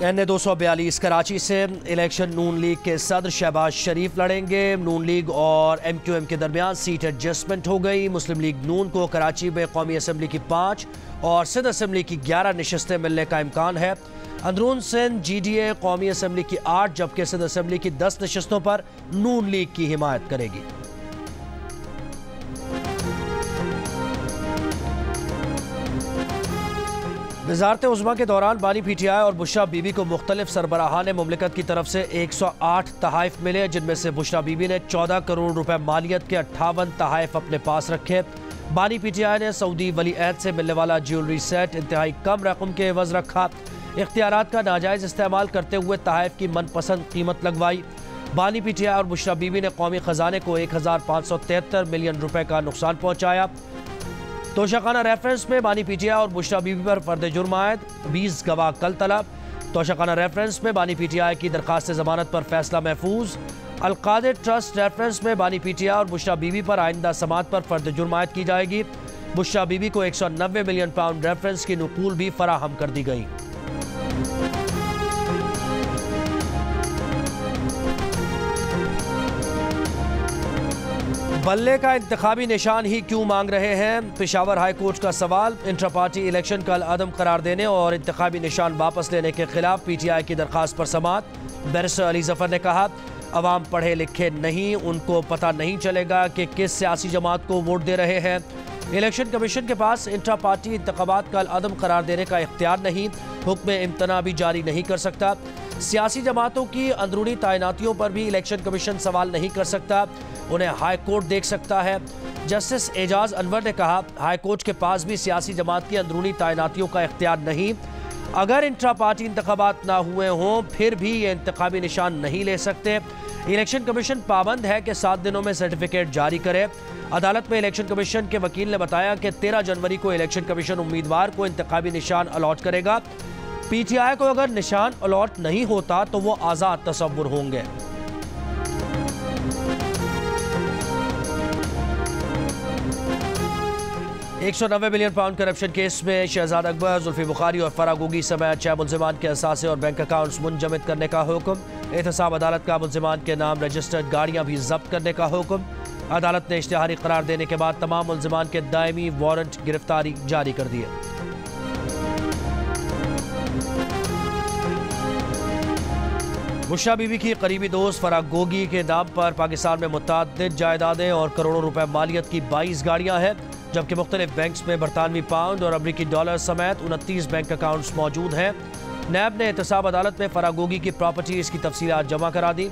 NA-242 Karachi से election नून league के सदर शहबाज शरीफ लड़ेंगे। नून लीग और MQM के दरमियान सीट एडजस्टमेंट हो गई। मुस्लिम लीग नून को कराची में कौमी असम्बली की 5 और सिंध असम्बली की 11 नशस्तें मिलने का इम्कान है। अंदरून सिंध GDA कौमी असम्बली की 8 जबकि सिंध असम्बली की 10 नशस्तों पर नून लीग की हिमायत करेगी। वज़ारत उज़्मा के दौरान बानी PTI और बुशरा बीबी को मुख्तलिफ सरबराहान मुमलिकत की तरफ से 108 तहाइफ मिले, जिनमें से बुशरा बीबी ने 14 करोड़ रुपए मालियत के 58 तहाइफ अपने पास रखे। बानी PTI ने सऊदी वली अहद से मिलने वाला ज्वेलरी सेट इंतहाई कम रकम के एवज रखा। इख्तियारात का नाजायज़ इस्तेमाल करते हुए तहाइफ की मनपसंद कीमत लगवाई। बानी PTI और बुशरा बीबी ने कौमी खजाने को 1573 मिलियन रुपए का नुकसान पहुँचाया। तोशाखाना रेफरेंस में बानी PTI और बुशरा बीबी पर फर्द जुर्म आयद, 20 गवाह कल तलब। तोशाखाना रेफरेंस में बानी PTI की दरखास्त जमानत पर फैसला महफूज। अलकादिर ट्रस्ट रेफरेंस में बानी PTI और बुशरा बीबी पर आइंदा समात पर फर्द जुर्म आयद की जाएगी। बुशरा बीबी को 190 मिलियन पाउंड रेफरेंस की नकूल भी फराहम कर दी गई। बल्ले का इंतखाबी निशान ही क्यों मांग रहे हैं? पेशावर हाई कोर्ट का सवाल। इंट्रा पार्टी इलेक्शन कल अदम करार देने और इंतखाबी निशान वापस लेने के खिलाफ PTI की दरखास्त पर समात। बैरिस्टर अली जफर ने कहा, अवाम पढ़े लिखे नहीं, उनको पता नहीं चलेगा कि किस सियासी जमात को वोट दे रहे हैं। इलेक्शन कमीशन के पास इंट्रा पार्टी इंतखाबात कल अदम करार देने का इख्तियार नहीं, हुक्म इम्तना भी जारी नहीं कर सकता। सियासी जमातों की अंदरूनी तैनातियों पर भी इलेक्शन कमीशन सवाल नहीं कर सकता, उन्हें हाई कोर्ट देख सकता है। जस्टिस एजाज अनवर ने कहा, हाई कोर्ट के पास भी सियासी जमात की अंदरूनी तैनातियों का इख्तियार नहीं। अगर इंट्रा पार्टी इंतखाबात ना हुए हों फिर भी ये इंतखाबी निशान नहीं ले सकते। इलेक्शन कमीशन पाबंद है कि 7 दिनों में सर्टिफिकेट जारी करे। अदालत में इलेक्शन कमीशन के वकील ने बताया कि 13 जनवरी को इलेक्शन कमीशन उम्मीदवार को इंतखाबी निशान अलॉट करेगा। PTI को अगर निशान अलॉट नहीं होता तो वो आज़ाद तसव्वुर होंगे। £190 मिलियन पाउंड करप्शन केस में शहजाद अकबर, जुल्फी बुखारी और फराह गोगी समेत 6 मुल्जिमान के असासे और बैंक अकाउंट्स मुंजमद करने का हुक्म। एहतसाब अदालत का मुल्जिमान के नाम रजिस्टर्ड गाड़ियां भी जब्त करने का हुक्म। अदालत ने इश्तिहारी करार देने के बाद तमाम मुल्जिमान के दायमी वारंट गिरफ्तारी जारी कर दिए। बुशरा बीबी की करीबी दोस्त फराह गोगी के नाम पर पाकिस्तान में मुतअद्दिद जायदादें और करोड़ों रुपए मालियत की 22 गाड़ियां हैं, जबकि मुख्तलिफ बैंक्स में बरतानवी पाउंड और अमरीकी डॉलर समेत 29 बैंक अकाउंट्स मौजूद हैं। नैब ने एहतसाब अदालत में फराह गोगी की प्रॉपर्टीज़ की तफसीलात जमा करा दी।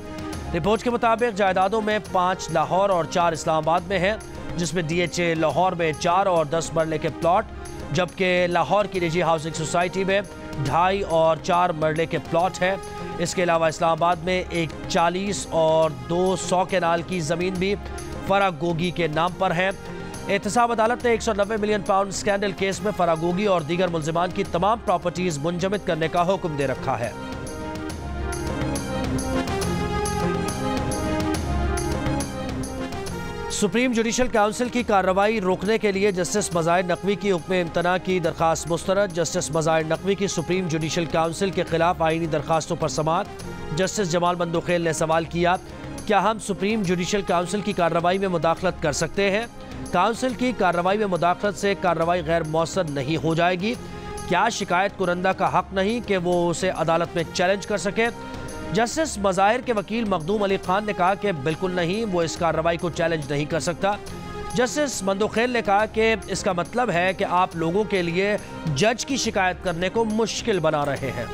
रिपोर्ट के मुताबिक जायदादों में 5 लाहौर और 4 इस्लामाबाद में हैं, जिसमें DHA लाहौर में 4 और 10 मरले के प्लॉट, जबकि लाहौर की निजी हाउसिंग सोसाइटी में 2.5 और 4 मरले के प्लॉट हैं। इसके अलावा इस्लामाबाद में एक 40 और 200 केनाल की ज़मीन भी फराह गोगी के नाम पर है। एहतसाब अदालत ने 190 मिलियन पाउंड स्कैंडल केस में फराह गोगी और दीगर मुल्जिमान की तमाम प्रॉपर्टीज मुंजमद करने का हुक्म दे रखा है। सुप्रीम जुडिशल काउंसिल की कार्रवाई रोकने के लिए जस्टिस मज़ाहिर नकवी की हुक्म इम्तना की दरखास्त मुस्तरद। जस्टिस मज़ाहिर नकवी की सुप्रीम जुडिशल काउंसिल के खिलाफ आईनी दरखास्तों पर समाअत। जस्टिस जमाल मंदोखेल ने सवाल किया, क्या हम सुप्रीम जुडिशल काउंसिल की कार्रवाई में मुदाखलत कर सकते हैं? काउंसिल की कार्रवाई में मुदाखलत से कार्रवाई गैर मौसर नहीं हो जाएगी? क्या शिकायत कुरंदा का हक नहीं कि वो उसे अदालत में चैलेंज कर सके? जस्टिस मज़ाहिर के वकील मखदूम अली खान ने कहा कि बिल्कुल नहीं, वो इस कार्रवाई को चैलेंज नहीं कर सकता। जस्टिस मंदोखेल ने कहा कि इसका मतलब है कि आप लोगों के लिए जज की शिकायत करने को मुश्किल बना रहे हैं।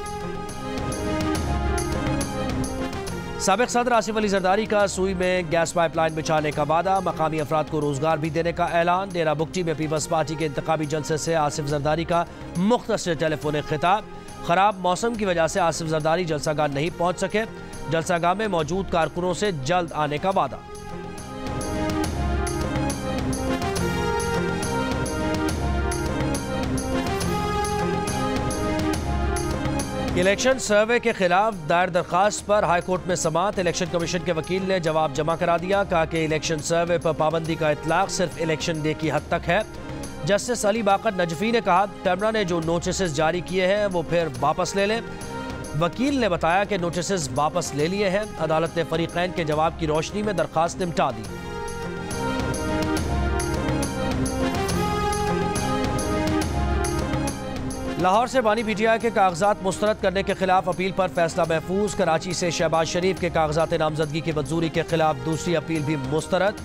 साबिक सदर आसिफ अली जरदारी का सुई में गैस पाइपलाइन बिछाने का वादा, मकामी अफराद को रोजगार भी देने का ऐलान। डेरा बुगटी में पीपल्स पार्टी के इंतखाबी जलसे से आसिफ जरदारी का मुख्तसर टेलीफोनिक खिताब। खराब मौसम की वजह से आसिफ जरदारी जलसागाह नहीं पहुंच सके, जलसागाह में मौजूद कारकुनों से जल्द आने का वादा। इलेक्शन सर्वे के खिलाफ दायर दरखास्त पर हाईकोर्ट में समाअत। इलेक्शन कमीशन के वकील ने जवाब जमा करा दिया, कहा कि इलेक्शन सर्वे पर पाबंदी का इतलाक सिर्फ इलेक्शन डे की हद तक है। जस्टिस अली बाकर नजफी ने कहा, टैमरा ने जो नोटिस जारी किए हैं वो फिर वापस ले लें। वकील ने बताया कि नोटिस वापस ले लिए हैं। अदालत ने फरीकैन के जवाब की रोशनी में दरखास्त निपटा दी। लाहौर से बानी पीटीआई के कागजात मुस्तरद करने के खिलाफ अपील पर फैसला महफूज। कराची से शहबाज शरीफ के कागजात नामजदगी की मंजूरी के खिलाफ दूसरी अपील भी मुस्तरद।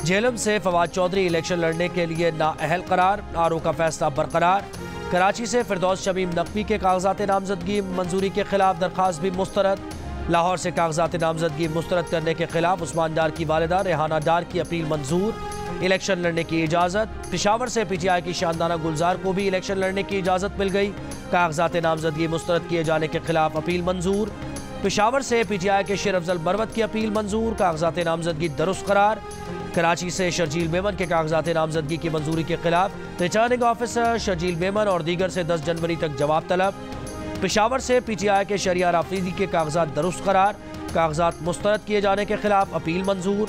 झेलम से फवाद चौधरी इलेक्शन लड़ने के लिए नाअहल करार। आरओ का फैसला बरकरार। कराची से फिरदौस शमीम नकवी के कागजात नामजदगी मंजूरी के खिलाफ दरखास्त भी मुस्तरद। लाहौर से कागजात नामजदगी मुस्तरद करने के खिलाफ उस्मान डार की वालिदा रेहाना डार की अपील मंजूर। इलेक्शन लड़ने की इजाज़त। पेशावर से पीटीआई की शानदाना गुलजार को भी इलेक्शन लड़ने की इजाज़त मिल गई। कागजात नामजदगी मुस्तरद किए जाने के खिलाफ अपील मंजूर। पेशावर से पीटीआई के शेर अफजल मरवत की अपील मंजूर। कागजात नामजदगी दुरुस्त करार। कराची से शर्जील मेमन के कागजात नामजदगी की मंजूरी के खिलाफ रिटर्निंग ऑफिसर शर्जील मेमन और दीगर से 10 जनवरी तक जवाब तलब। पेशावर से पीटीआई के शरियार आफरीदी के कागजात दुरुस्त करार। कागजात मुस्तरद किए जाने के खिलाफ अपील मंजूर।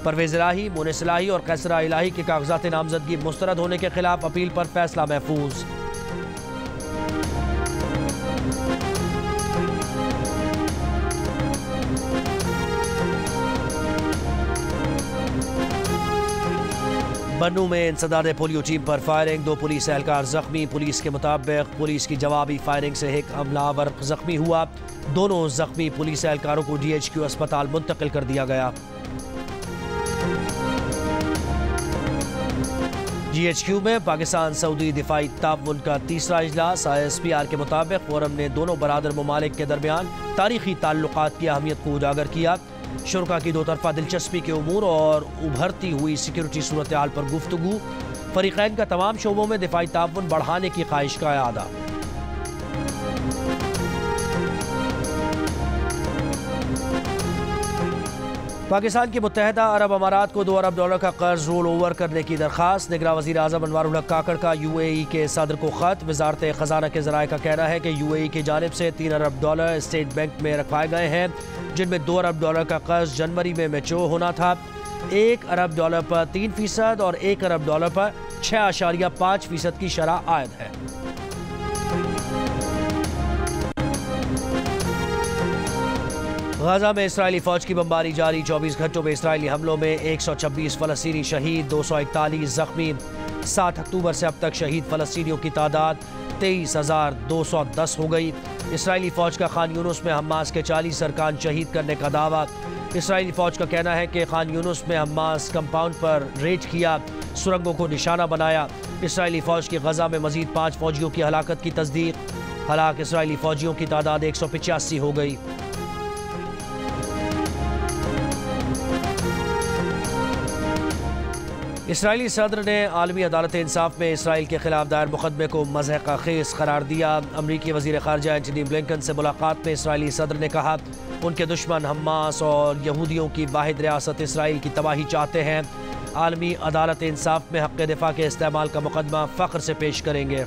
परवेज इलाही, मुनिस इलाही और कैसरा इलाही के कागजात नामजदगी मुस्तरद होने के खिलाफ अपील पर फैसला महफूज। बन्नू में इंसदाद पोलियो टीम पर फायरिंग। 2 पुलिस एहलकार जख्मी। पुलिस के मुताबिक पुलिस की जवाबी फायरिंग से एक हमलावर जख्मी हुआ। दोनों जख्मी पुलिस एहलकारों को DHQ अस्पताल मुंतकिल कर दिया गया। GHQ में पाकिस्तान सऊदी दिफाई ताउन का तीसरा इजलास। ISPR के मुताबिक फोरम ने दोनों बरादर ममालिक के दरमियान तारीखी ताल्लुकात की अहमियत को उजागर किया। शुरका की 2 तरफा दिलचस्पी के उमूर और उभरती हुई सिक्योरिटी सूरत हाल पर गुफ्तगू। फरीकैन का तमाम शोबों में दिफाई ताउन बढ़ाने की ख्वाहिश का इरादा। पाकिस्तान की मुत्तहदा अरब अमारात को $2 अरब का कर्ज रोल ओवर करने की दरखास्त। निगरान वज़ीर आज़म अनवारुल हक काकड़ का UAE के सदर को खत। वजारत खजाना के ज़राए का कहना है कि UAE की जानिब से $3 अरब स्टेट बैंक में रखवाए गए हैं, जिनमें $2 अरब का कर्ज जनवरी में मैच्योर होना था। $1 अरब पर 3% और $1 अरब पर 6.5% की शरह आयद है। गाजा में इसराइली फौज की बमबारी जारी। 24 घंटों में इसराइली हमलों में 126 फलस्तीनी शहीद, 241 जख्मी। 7 अक्टूबर से अब तक शहीद फलस्तीनियों की तादाद 23,210 हो गई। इसराइली फौज का खान यूनुस में हमास के 40 अरकान शहीद करने का दावा। इसराइली फौज का कहना है कि खान यूनुस में हमास कंपाउंड पर रेड किया, सुरंगों को निशाना बनाया। इसराइली फौज की गजा में मजीद 5 फौजियों की हलाकत की तस्दीक। हलाक इसराइली फौजियों की तादाद 185 हो गई। इसराइली सदर ने आलमी अदालत इंसाफ में इसराइल के खिलाफ दायर मुकदमे को मज़हक़ खेज करार दिया। अमरीकी वज़ीर ख़ारजा एंटनी ब्लिंकन से मुलाकात में इसराइली सदर ने कहा उनके दुश्मन हमास और यहूदियों की वाहिद रियासत इसराइल की तबाही चाहते हैं। आलमी अदालत इंसाफ में हक़ दिफा के इस्तेमाल का मुकदमा फ़ख्र से पेश करेंगे।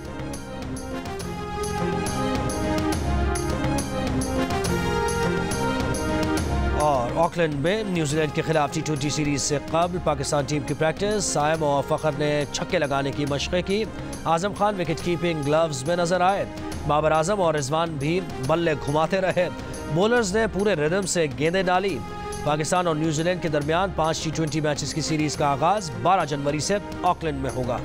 और ऑकलैंड में न्यूजीलैंड के खिलाफ T20 सीरीज से कबल पाकिस्तान टीम की प्रैक्टिस। साइम और फ़खर ने छक्के लगाने की मशक़ें की। Azam Khan wicket keeping gloves में नजर आए। बाबर आजम और रिजवान भी बल्ले घुमाते रहे। बॉलर्स ने पूरे रिदम से गेंदें डाली। पाकिस्तान और न्यूजीलैंड के दरमियान 5 T20 मैचेस की सीरीज का आगाज 12 जनवरी से ऑकलैंड में होगा।